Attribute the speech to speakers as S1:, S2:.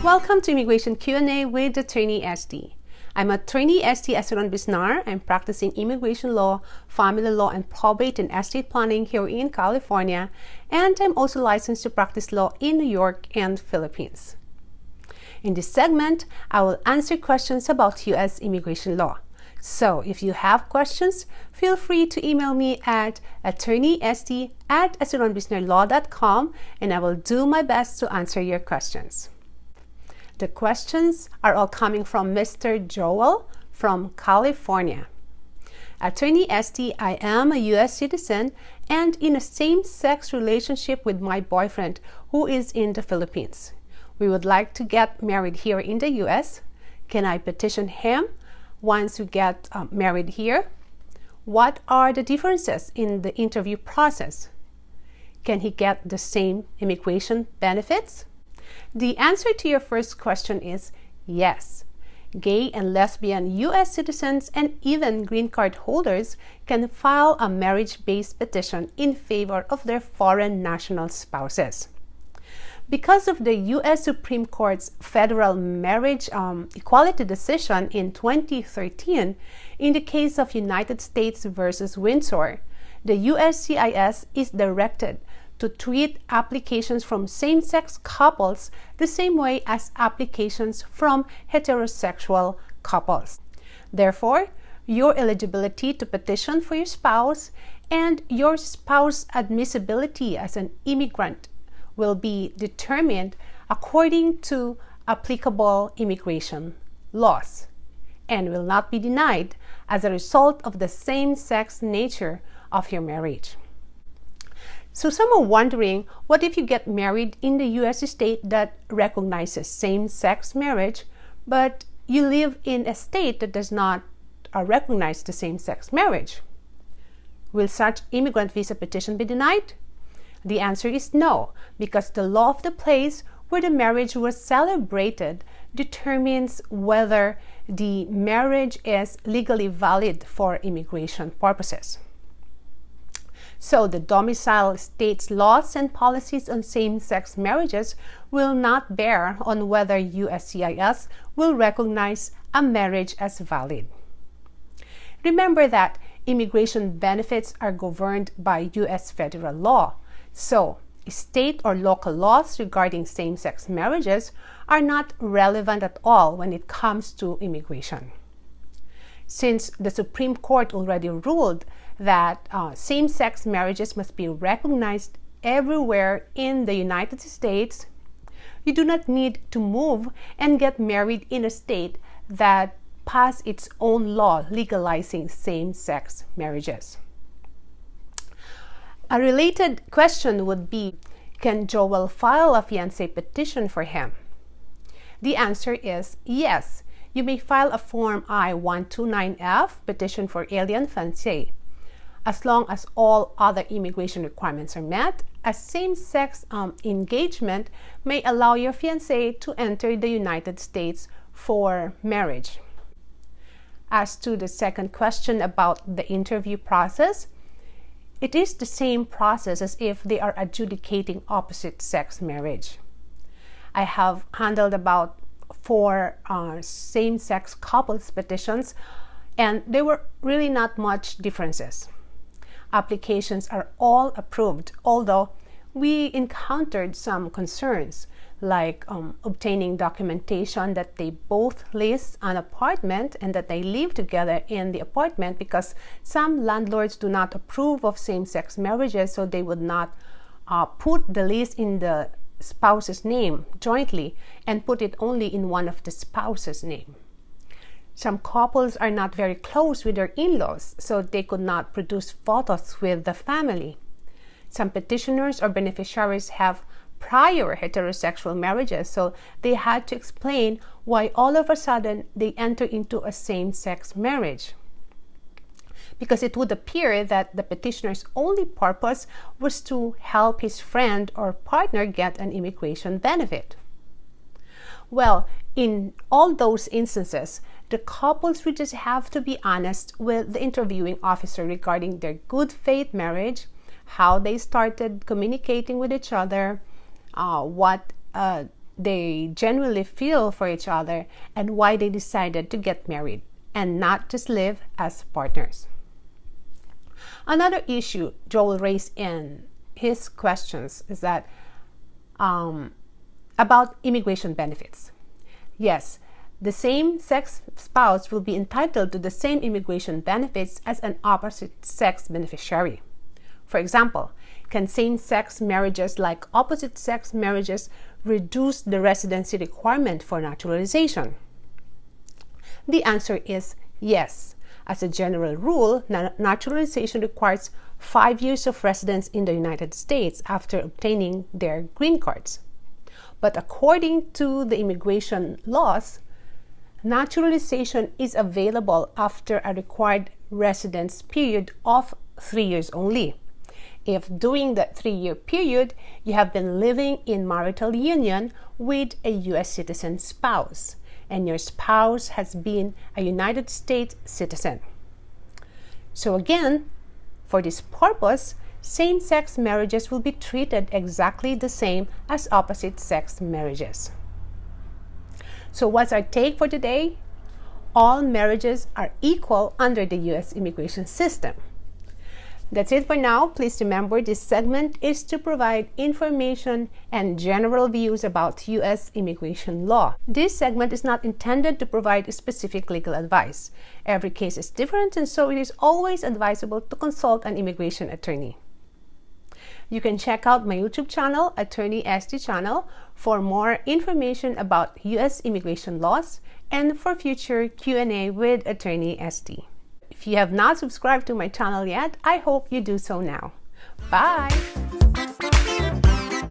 S1: Welcome to Immigration Q&A with Attorney Estee. I'm Attorney Estee Aceron Bisnar. I'm practicing immigration law, family law, and probate and estate planning here in California, and I'm also licensed to practice law in New York and Philippines. In this segment, I will answer questions about U.S. immigration law. So if you have questions, feel free to email me at attorneyest@aceronbisnarlaw.com, and I will do my best to answer your questions. The questions are all coming from Mr. Joel from California. Attorney Estee, I am a U.S. citizen and in a same-sex relationship with my boyfriend who is in the Philippines. We would like to get married here in the U.S. Can I petition him once we get married here? What are the differences in the interview process? Can he get the same immigration benefits? The answer to your first question is yes. Gay and lesbian U.S. citizens and even green card holders can file a marriage-based petition in favor of their foreign national spouses. Because of the U.S. Supreme Court's federal marriage equality decision in 2013, in the case of United States versus Windsor, the USCIS is directed to treat applications from same-sex couples the same way as applications from heterosexual couples. Therefore, your eligibility to petition for your spouse and your spouse's admissibility as an immigrant will be determined according to applicable immigration laws and will not be denied as a result of the same-sex nature of your marriage. So some are wondering, what if you get married in the U.S. state that recognizes same-sex marriage, but you live in a state that does not recognize the same-sex marriage? Will such immigrant visa petition be denied? The answer is no, because the law of the place where the marriage was celebrated determines whether the marriage is legally valid for immigration purposes. So the domicile state's laws and policies on same-sex marriages will not bear on whether USCIS will recognize a marriage as valid. Remember that immigration benefits are governed by U.S. federal law. So, state or local laws regarding same-sex marriages are not relevant at all when it comes to immigration. Since the Supreme Court already ruled that same-sex marriages must be recognized everywhere in the United States, you do not need to move and get married in a state that passed its own law legalizing same-sex marriages. A related question would be, can Joel file a fiance petition for him? The answer is yes. You may file a Form I-129F petition for alien fiancé. As long as all other immigration requirements are met, a same-sex engagement may allow your fiancé to enter the United States for marriage. As to the second question about the interview process, it is the same process as if they are adjudicating opposite-sex marriage. I have handled about 4 same-sex couples petitions, and there were really not much differences. Applications are all approved, although we encountered some concerns, like obtaining documentation that they both lease an apartment and that they live together in the apartment, because some landlords do not approve of same-sex marriages, so they would not put the lease in the spouse's name jointly and put it only in one of the spouse's name. Some couples are not very close with their in-laws, so they could not produce photos with the family. Some petitioners or beneficiaries have prior heterosexual marriages, so they had to explain why all of a sudden they enter into a same-sex marriage, because it would appear that the petitioner's only purpose was to help his friend or partner get an immigration benefit. Well, in all those instances, the couples would just have to be honest with the interviewing officer regarding their good faith marriage, how they started communicating with each other, what they genuinely feel for each other and why they decided to get married and not just live as partners. Another issue Joel raised in his questions is that about immigration benefits. Yes, the same-sex spouse will be entitled to the same immigration benefits as an opposite-sex beneficiary. For example, can same-sex marriages like opposite-sex marriages reduce the residency requirement for naturalization? The answer is yes. As a general rule, naturalization requires 5 years of residence in the United States after obtaining their green cards. But according to the immigration laws, naturalization is available after a required residence period of 3 years only. If during that 3-year period you have been living in marital union with a U.S. citizen spouse and your spouse has been a United States citizen. So again, for this purpose, same-sex marriages will be treated exactly the same as opposite-sex marriages. So what's our take for today? All marriages are equal under the U.S. immigration system. That's it for now. Please remember this segment is to provide information and general views about U.S. immigration law. This segment is not intended to provide specific legal advice. Every case is different, and so it is always advisable to consult an immigration attorney. You can check out my YouTube channel, Attorney Estee channel, for more information about U.S. immigration laws and for future Q&A with Attorney Estee. If you have not subscribed to my channel yet, I hope you do so now. Bye!